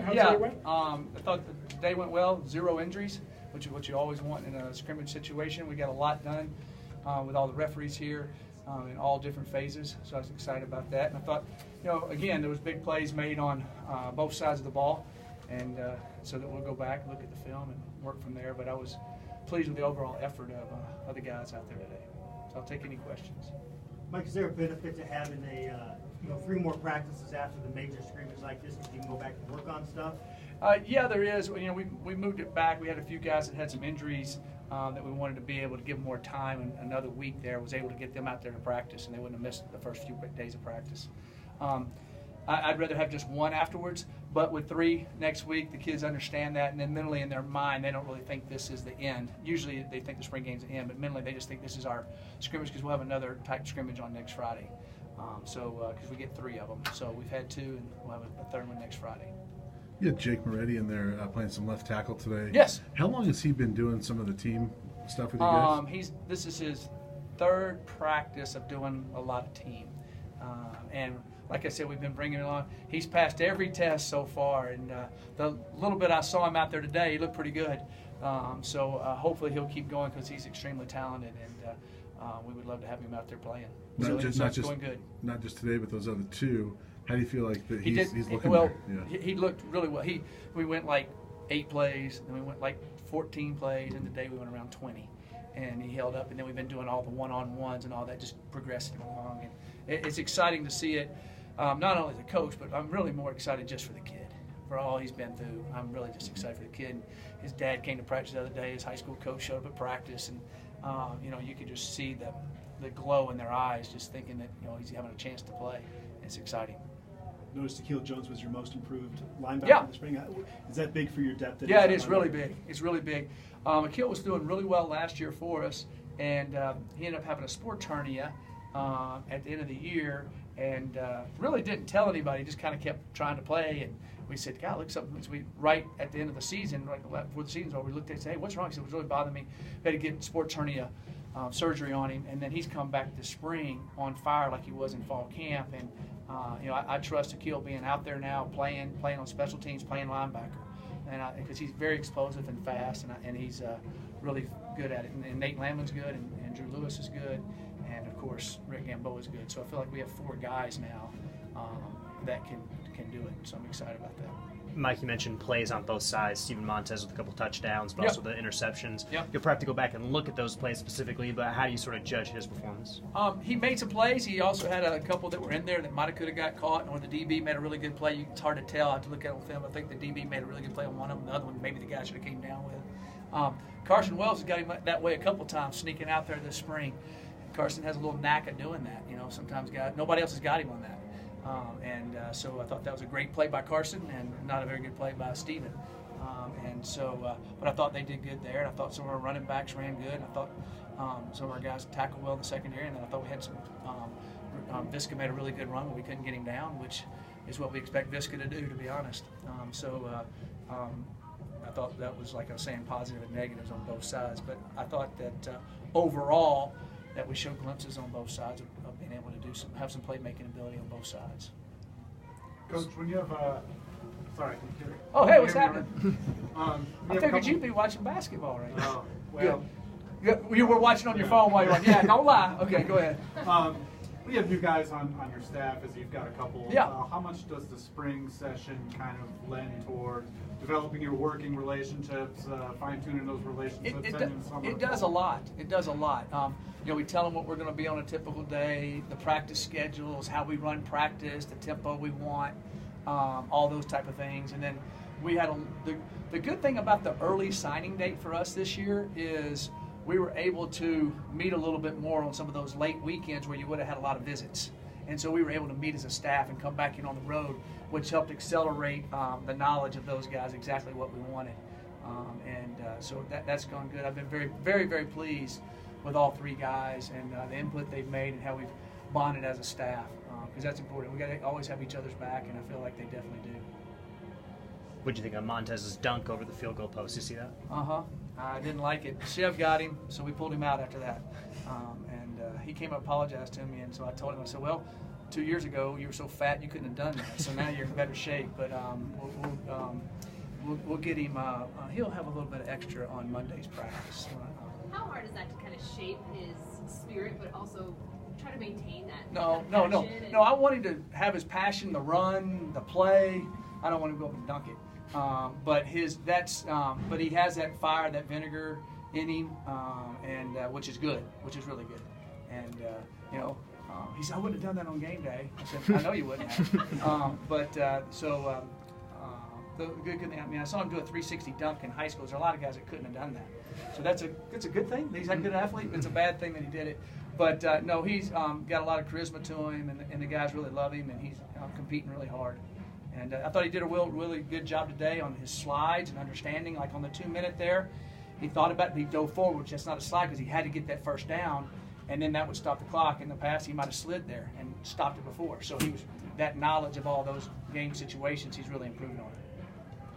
How'd Yeah, today went? I thought the day went well. 0 injuries, which is what you always want in a scrimmage situation. We got a lot done with all the referees here in all different phases, so I was excited about that. And I thought, again, there was big plays made on both sides of the ball, and so that we'll go back and look at the film and work from there. But I was pleased with the overall effort of the guys out there today. So I'll take any questions. Mike, is there a benefit to having a 3 more practices after the major scrimmage like this, because you can go back and work on stuff? Yeah, there is. We moved it back. We had a few guys that had some injuries that we wanted to be able to give them more time, and another week there was able to get them out there to practice, and they wouldn't have missed the first few days of practice. I'd rather have just 1 afterwards, but with 3 next week, the kids understand that, and then mentally in their mind, they don't really think this is the end. Usually they think the spring game's the end, but mentally they just think this is our scrimmage, because we'll have another type scrimmage on next Friday. Because we get 3 of them. So we've had 2, and we'll have a 3rd one next Friday. You had Jake Moretti in there playing some left tackle today. Yes. How long has he been doing some of the team stuff with you guys? This is his 3rd practice of doing a lot of team. And like I said, we've been bringing him on. He's passed every test so far, and the little bit I saw him out there today, he looked pretty good. Hopefully he'll keep going, because he's extremely talented, and we would love to have him out there playing. It's going good. Not just today, but those other 2. How do you feel like that he's looking well? there? Yeah. He looked really well. We went like 8 plays, and we went like 14 plays, and today we went around 20. And he held up, and then we've been doing all the one-on-ones and all that, just progressing along. And it's exciting to see it, not only as a coach, but I'm really more excited just for the kid, for all he's been through. I'm really just excited for the kid. His dad came to practice the other day. His high school coach showed up at practice, and you could just see the glow in their eyes, just thinking that he's having a chance to play. It's exciting. Noticed Akil Jones was your most improved linebacker in the spring. Is that big for your depth? Yeah, it is really big. It's really big. Akil was doing really well last year for us, and he ended up having a sports hernia at the end of the year, and really didn't tell anybody. Just kind of kept trying to play, and we said, God, look, something. So right at the end of the season, right before the season's over, we looked at it and said, hey, what's wrong? He said, it was really bothering me. We had to get sports hernia surgery on him, and then he's come back this spring on fire like he was in fall camp. And I trust Akil being out there now, playing on special teams, playing linebacker, and because he's very explosive and fast, and he's really good at it. And Nate Landman's good, and Drew Lewis is good, and of course Rick Gamboa is good. So I feel like we have 4 guys now that can do it. So I'm excited about that. Mike, you mentioned plays on both sides. Steven Montez with a couple touchdowns, but also the interceptions. Yep. You'll probably have to go back and look at those plays specifically, but how do you sort of judge his performance? He made some plays. He also had a couple that were in there that could have got caught, or the DB made a really good play. It's hard to tell. I have to look at it on film. I think the DB made a really good play on one of them. The other one, maybe the guy should have came down with. Carson Wells has got him that way a couple times, sneaking out there this spring. Carson has a little knack of doing that. Sometimes nobody else has got him on that. So I thought that was a great play by Carson, and not a very good play by Steven. But I thought they did good there, and I thought some of our running backs ran good. And I thought some of our guys tackled well in the secondary, and then I thought we had some. Visca made a really good run, but we couldn't get him down, which is what we expect Visca to do, to be honest. I thought that was, like I was saying, positive and negatives on both sides. But I thought that overall, that we showed glimpses on both sides of being able to have some playmaking ability on both sides. Coach, when you have sorry, can you hear me? Oh, hey, what's happening? I figured you'd be be watching basketball right now. Oh, well. You were watching on your phone while you were on. Yeah, don't lie. Okay, go ahead. We have new guys on your staff, as you've got a couple. Yeah. How much does the spring session kind of lend toward developing your working relationships, fine-tuning those relationships? It does a lot. It does a lot. We tell them what we're going to be on a typical day, the practice schedules, how we run practice, the tempo we want, all those type of things. And then we had the good thing about the early signing date for us this year is we were able to meet a little bit more on some of those late weekends where you would have had a lot of visits. And so we were able to meet as a staff and come back in on the road, which helped accelerate the knowledge of those guys, exactly what we wanted. So that's gone good. I've been very, very, very pleased with all 3 guys and the input they've made and how we've bonded as a staff, because that's important. We got to always have each other's back, and I feel like they definitely do. What do you think of Montez's dunk over the field goal post? You see that? I didn't like it. Chev got him, so we pulled him out after that. He came up and apologized to me, and so I told him, I said, well, 2 years ago you were so fat you couldn't have done that, so now you're in better shape. But we'll get him. He'll have a little bit of extra on Monday's practice. How hard is that to kind of shape his spirit, but also try to maintain that? No. I want him to have his passion, the run, the play. I don't want him to go up and dunk it. But he has that fire, that vinegar in him, and which is good, which is really good. And he said, I wouldn't have done that on game day. I said, I know you wouldn't have. The good thing, I mean, I saw him do a 360 dunk in high school. There's a lot of guys that couldn't have done that. So that's a good thing. He's a good athlete. It's a bad thing that he did it. But no, he's got a lot of charisma to him, and the guys really love him, and he's competing really hard. And I thought he did a really good job today on his slides and understanding. Like on the 2-minute there, he thought about it, he dove forward, which that's not a slide because he had to get that first down, and then that would stop the clock. In the past, he might have slid there and stopped it before. So that knowledge of all those game situations, he's really improved on it.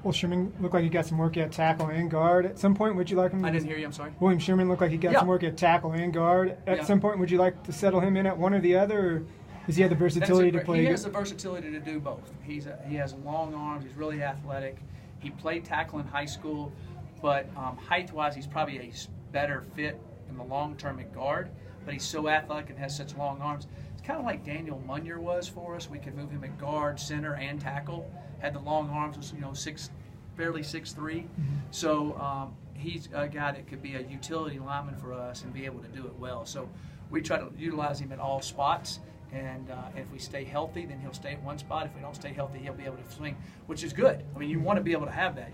Well, Sherman looked like he got some work at tackle and guard. At some point, would you like him? I didn't hear you. I'm sorry. William Sherman looked like he got some work at tackle and guard. At some point, would you like to settle him in at one or the other, or does he have the versatility to play? He has the versatility to do both. He has long arms. He's really athletic. He played tackle in high school, but height-wise, he's probably a better fit in the long term at guard. But he's so athletic and has such long arms. It's kind of like Daniel Munyer was for us. We could move him at guard, center, and tackle. Had the long arms, was barely 6'3". Mm-hmm. So he's a guy that could be a utility lineman for us and be able to do it well. So we try to utilize him at all spots. And if we stay healthy, then he'll stay at one spot. If we don't stay healthy, he'll be able to swing, which is good. I mean, you want to be able to have that,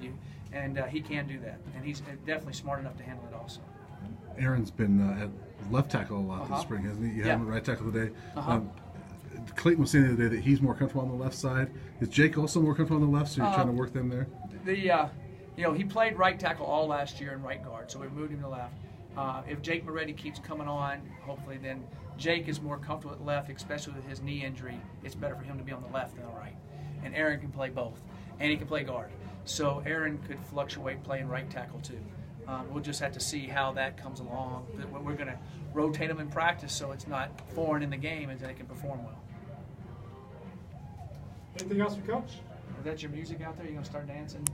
and he can do that. And he's definitely smart enough to handle it also. Aaron's been at left tackle a lot this spring, hasn't he? You had him at right tackle today. Clayton was saying the other day that he's more comfortable on the left side. Is Jake also more comfortable on the left, so you're trying to work them there? He played right tackle all last year and right guard, so we moved him to left. If Jake Moretti keeps coming on, hopefully then Jake is more comfortable at left, especially with his knee injury. It's better for him to be on the left than the right. And Aaron can play both, and he can play guard. So Aaron could fluctuate playing right tackle too. We'll just have to see how that comes along. We're going to rotate them in practice so it's not foreign in the game and they can perform well. Anything else for Coach? Is that your music out there? You going to start dancing?